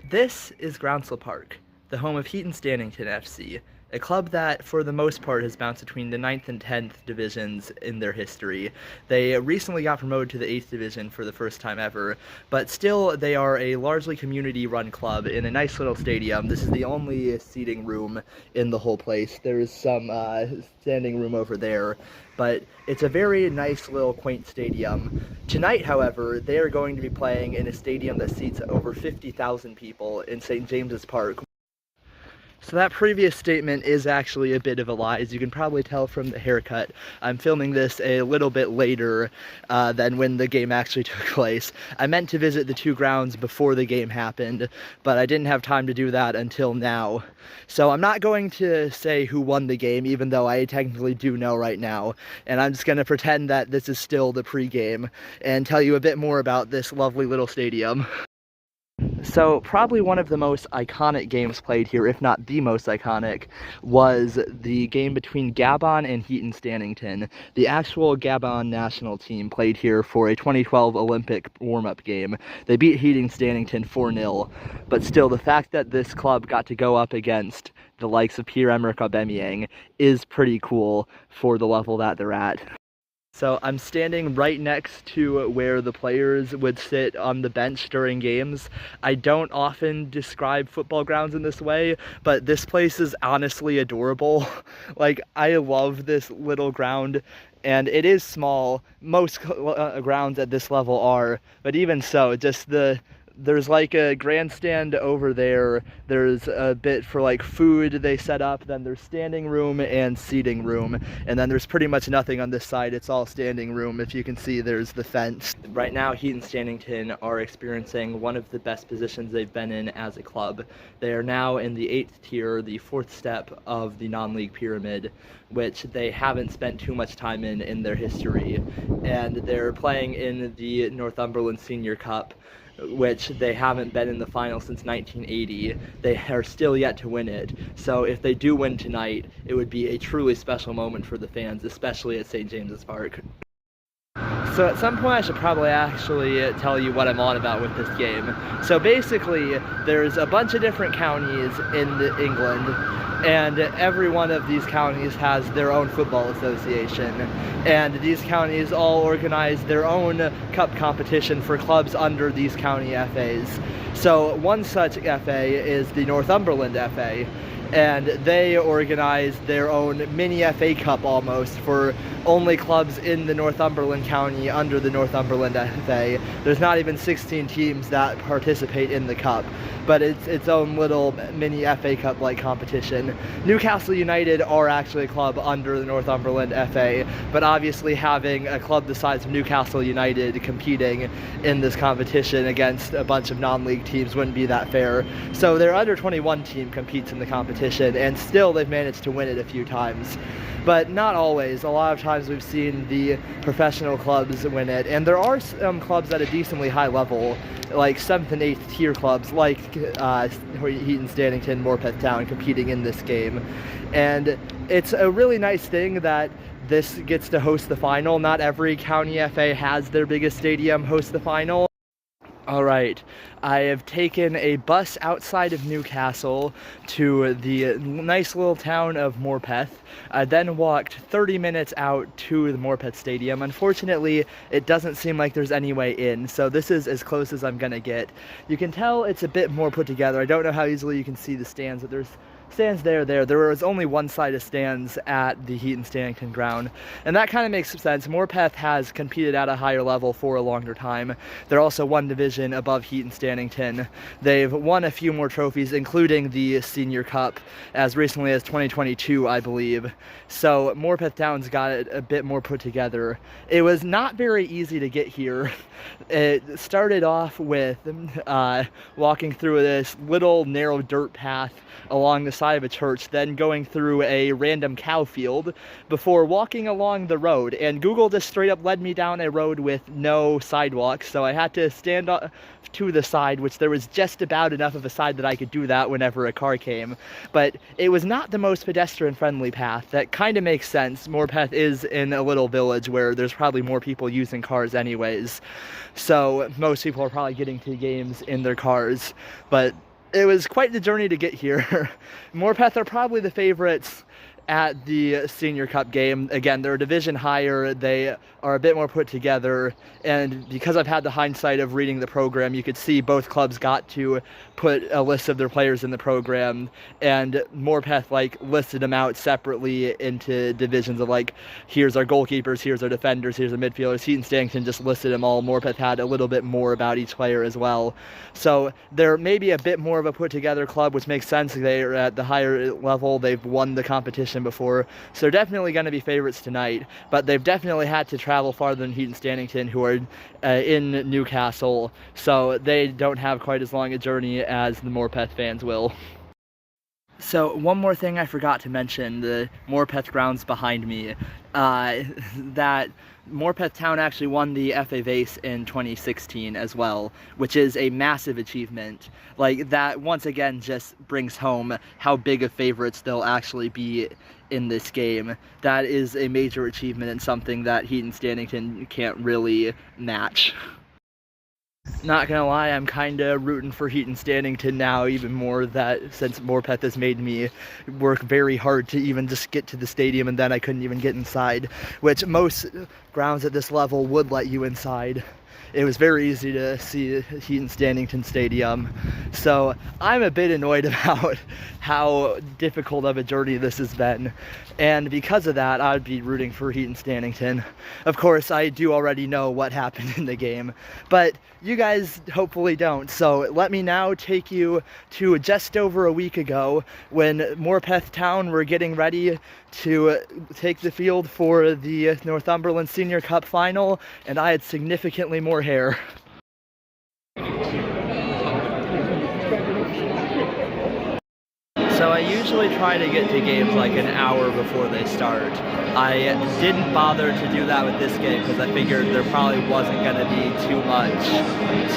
This is Groundsel Park, the home of Heaton Stannington FC, a club that, for the most part, has bounced between the 9th and 10th divisions in their history. They recently got promoted to the 8th division for the first time ever, but still they are a largely community-run club in a nice little stadium. This is the only seating room in the whole place. There's some standing room over there, but it's a very nice little quaint stadium. Tonight, however, they are going to be playing in a stadium that seats over 50,000 people in St. James's Park. So that previous statement is actually a bit of a lie, as you can probably tell from the haircut. I'm filming this a little bit later than when the game actually took place. I meant to visit the two grounds before the game happened, but I didn't have time to do that until now. So I'm not going to say who won the game, even though I technically do know right now, and I'm just going to pretend that this is still the pregame and tell you a bit more about this lovely little stadium. So probably one of the most iconic games played here, if not the most iconic, was the game between Gabon and Heaton Stannington. The actual Gabon national team played here for a 2012 Olympic warm-up game. They beat Heaton Stannington 4-0, but still the fact that this club got to go up against the likes of Pierre-Emerick Aubameyang is pretty cool for the level that they're at. So I'm standing right next to where the players would sit on the bench during games. I don't often describe football grounds in this way, but this place is honestly adorable. Like, I love this little ground, and it is small. Most grounds at this level are, but even so, just there's like a grandstand over there. There's a bit for like food they set up. Then there's standing room and seating room. And then there's pretty much nothing on this side. It's all standing room. If you can see, there's the fence. Right now, Heaton Stannington are experiencing one of the best positions they've been in as a club. They are now in the 8th tier, the 4th step of the non-league pyramid, which they haven't spent too much time in their history. And they're playing in the Northumberland Senior Cup, which they haven't been in the final since 1980. They are still yet to win it. So if they do win tonight, it would be a truly special moment for the fans, especially at St. James's Park. So at some point I should probably actually tell you what I'm on about with this game. So basically, there's a bunch of different counties in England, and every one of these counties has their own football association. And these counties all organize their own cup competition for clubs under these county FAs. So one such FA is the Northumberland FA, and they organize their own mini FA Cup almost for only clubs in the Northumberland County under the Northumberland FA. There's not even 16 teams that participate in the cup, but it's its own little mini FA Cup like competition. Newcastle United are actually a club under the Northumberland FA, but obviously having a club the size of Newcastle United competing in this competition against a bunch of non-league teams wouldn't be that fair. So their under-21 team competes in the competition, and still they've managed to win it a few times. But not always. A lot of times we've seen the professional clubs win it, and there are some clubs at a decently high level, like 7th and 8th tier clubs, like Heaton Stannington, Morpeth Town, competing in this game. And it's a really nice thing that this gets to host the final. Not every county FA has their biggest stadium host the final. Alright, I have taken a bus outside of Newcastle to the nice little town of Morpeth. I then walked 30 minutes out to the Morpeth Stadium. Unfortunately, it doesn't seem like there's any way in, so this is as close as I'm gonna get. You can tell it's a bit more put together. I don't know how easily you can see the stands, but there's stands there. There was only one side of stands at the Heaton Stannington ground, and that kind of makes sense. Morpeth has competed at a higher level for a longer time. They're also one division above Heaton Stannington. They've won a few more trophies, including the Senior Cup, as recently as 2022, I believe. So Morpeth Town's got it a bit more put together. It was not very easy to get here. It started off with walking through this little narrow dirt path along the side of a church, then going through a random cow field before walking along the road. And Google just straight up led me down a road with no sidewalks, so I had to stand up to the side, which there was just about enough of a side that I could do that whenever a car came. But it was not the most pedestrian-friendly path. That kind of makes sense. Morpeth is in a little village where there's probably more people using cars anyways, so most people are probably getting to games in their cars. But it was quite the journey to get here. Morpeth are probably the favorites at the Senior Cup game. Again, they're a division higher, they are a bit more put together, and because I've had the hindsight of reading the program, you could see both clubs got to put a list of their players in the program, and Morpeth listed them out separately into divisions of here's our goalkeepers, here's our defenders, here's our midfielders. Heaton Stannington just listed them all. Morpeth had a little bit more about each player as well. So they're maybe a bit more of a put together club, which makes sense. They're at the higher level, they've won the competition before, so they're definitely going to be favorites tonight, but they've definitely had to travel farther than Heaton Stannington, who are in Newcastle, so they don't have quite as long a journey as the Morpeth fans will. So one more thing I forgot to mention, the Morpeth grounds behind me, that Morpeth Town actually won the FA Vase in 2016 as well, which is a massive achievement. That once again just brings home how big of favorites they'll actually be in this game. That is a major achievement and something that Heaton Stannington can't really match. Not gonna lie, I'm kinda rooting for Heaton Stannington now, even more since Morpeth has made me work very hard to even just get to the stadium, and then I couldn't even get inside, which most grounds at this level would let you inside. It was very easy to see Heaton Stannington Stadium, so I'm a bit annoyed about how difficult of a journey this has been, and because of that, I'd be rooting for Heaton Stannington. Of course, I do already know what happened in the game, but you guys hopefully don't, so let me now take you to just over a week ago when Morpeth Town were getting ready to take the field for the Northumberland Senior Cup final, and I had significantly more hair. So I usually try to get to games an hour before they start. I didn't bother to do that with this game because I figured there probably wasn't going to be too much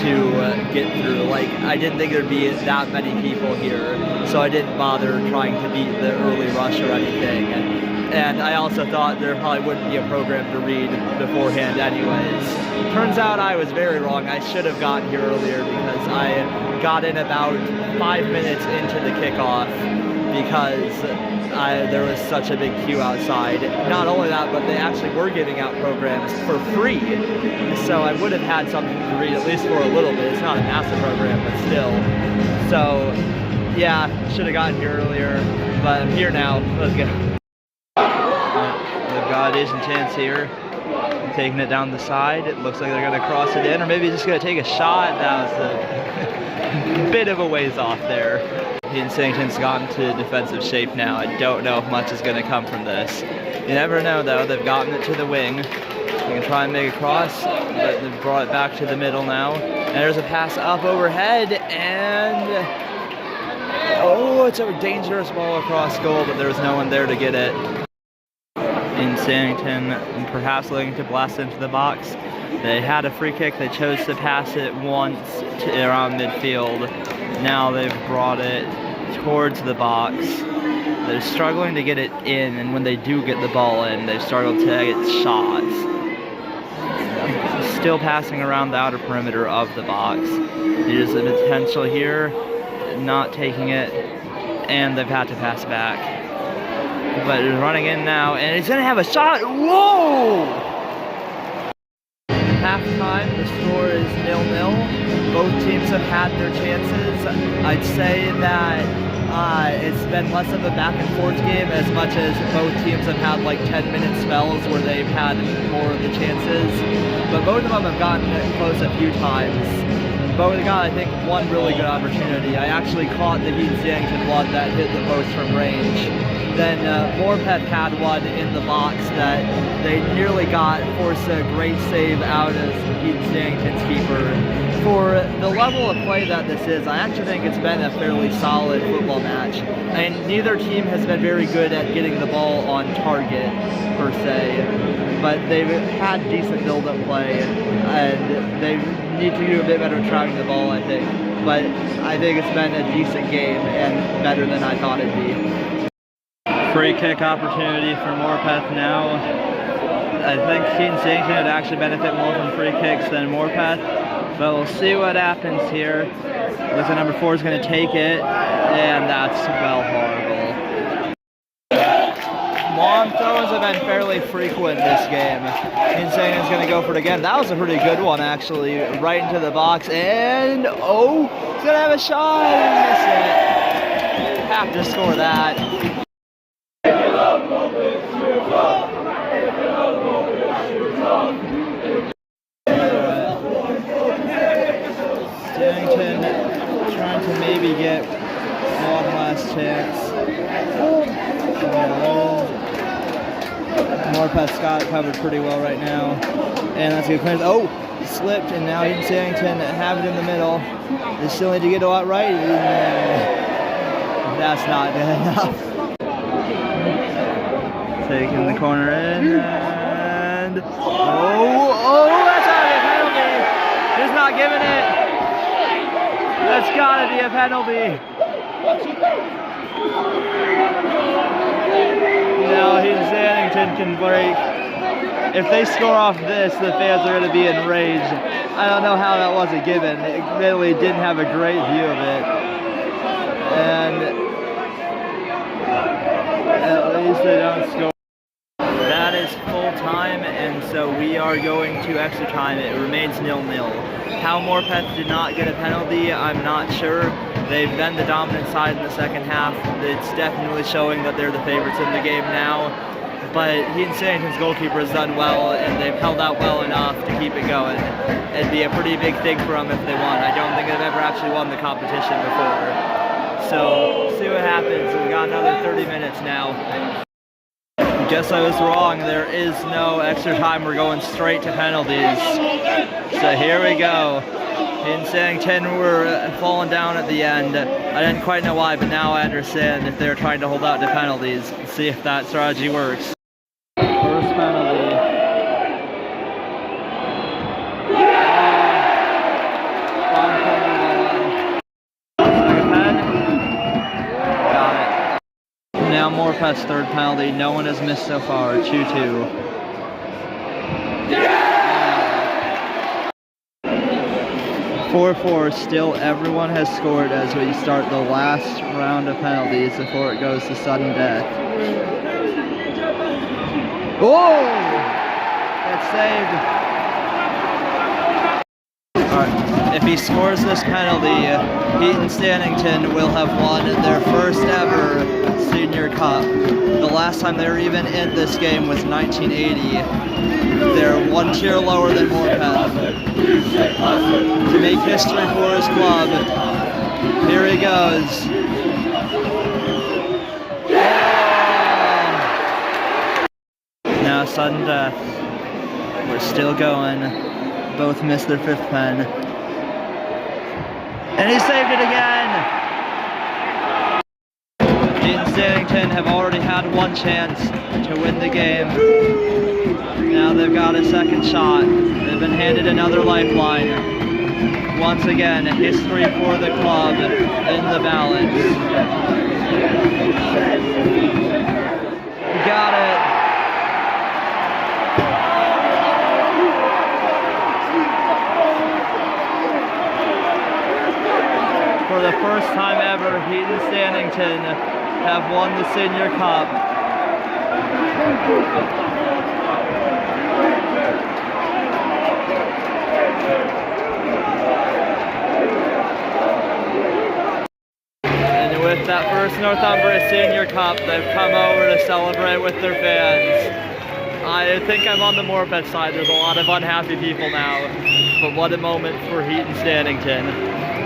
to get through. I didn't think there'd be that many people here, so I didn't bother trying to beat the early rush or anything. And I also thought there probably wouldn't be a program to read beforehand anyways. Turns out I was very wrong. I should have gotten here earlier because I got in about 5 minutes into the kickoff because there was such a big queue outside. Not only that, but they actually were giving out programs for free. So I would have had something to read at least for a little bit. It's not a massive program, but still. So yeah, should have gotten here earlier, but I'm here now. Let's go. They've got a decent chance here. Taking it down the side. It looks like they're going to cross it in, or maybe just going to take a shot. That was a bit of a ways off there. Heaton Stannington's gotten to defensive shape now. I don't know if much is going to come from this. You never know, though. They've gotten it to the wing. They can try and make a cross, but they've brought it back to the middle now. And there's a pass up overhead, and oh, it's a dangerous ball across goal, but there's no one there to get it. In Stannington, perhaps looking to blast into the box. They had a free kick. They chose to pass it once around midfield. Now they've brought it towards the box. They're struggling to get it in, and when they do get the ball in, they've struggled to get shots. Still passing around the outer perimeter of the box. There's a potential here, not taking it, and they've had to pass back. But it's running in now, and he's going to have a shot. Whoa! Halftime, the score is 0-0. Both teams have had their chances. I'd say that it's been less of a back and forth game as much as both teams have had 10-minute spells where they've had more of the chances. But both of them have gotten close a few times. Both got, I think, one really good opportunity. I actually caught the Heaton Stannington one that hit the post from range. Then Morpeth had one in the box that they nearly forced a great save out of Heaton Stannington's keeper. For the level of play that this is, I actually think it's been a fairly solid football match. And neither team has been very good at getting the ball on target, per se. But they've had decent build-up play, and they need to do a bit better trapping the ball, I think. But I think it's been a decent game and better than I thought it'd be. Free kick opportunity for Morpeth now. I think Heaton Stannington would actually benefit more from free kicks than Morpeth. But we'll see what happens here. Looks like number 4 is going to take it, and that's, well, horrible. Long throws have been fairly frequent this game. Heaton Stannington's going to go for it again. That was a pretty good one, actually. Right into the box, and oh, he's going to have a shot and miss it. Have to score that. Stannington trying to maybe get one last chance. Morpeth's got it covered pretty well right now. And that's a good clearance. Oh, slipped, and now Heaton Stannington have it in the middle. They still need to get it out right. That's not good enough. Taking the corner in, and oh, that's gotta be a penalty. He's not giving it. That's gotta be a penalty. Now Heaton Stannington can break. If they score off this, the fans are going to be enraged. I don't know how that wasn't given. It really didn't have a great view of it. And at least they don't score. That is full time, and so we are going to extra time. It remains 0-0. How Morpeth did not get a penalty, I'm not sure. They've been the dominant side in the second half. It's definitely showing that they're the favorites in the game now. But Heaton Stannington's goalkeeper has done well, and they've held out well enough to keep it going. It'd be a pretty big thing for them if they won. I don't think they've ever actually won the competition before. So, see what happens. We've got another 30 minutes now. Guess I was wrong. There is no extra time. We're going straight to penalties. So here we go. Heaton Stannington were falling down at the end. I didn't quite know why, but now I understand if they're trying to hold out to penalties. Let's see if that strategy works. First penalty. Second pen. Got it. Now Morpeth's third penalty. No one has missed so far. 2-2. 4-4, still everyone has scored as we start the last round of penalties before it goes to sudden death. Oh! That's saved. Alright, if he scores this penalty, Heaton Stannington will have won their first ever Senior Cup. The last time they were even in this game was 1980. They're one tier lower than Morpeth. To make history for his club, here he goes. Now sudden death. We're still going. Both missed their 5th pen. And he saved it again! Heaton Stannington have already had one chance to win the game. Now they've got a second shot. They've been handed another lifeline. Once again, history for the club in the balance. Got it. For the first time ever, Heaton Stannington have won the Senior Cup. And with that first Northumberland Senior Cup, they've come over to celebrate with their fans. I think I'm on the Morpeth side. There's a lot of unhappy people now, but what a moment for Heaton Stannington.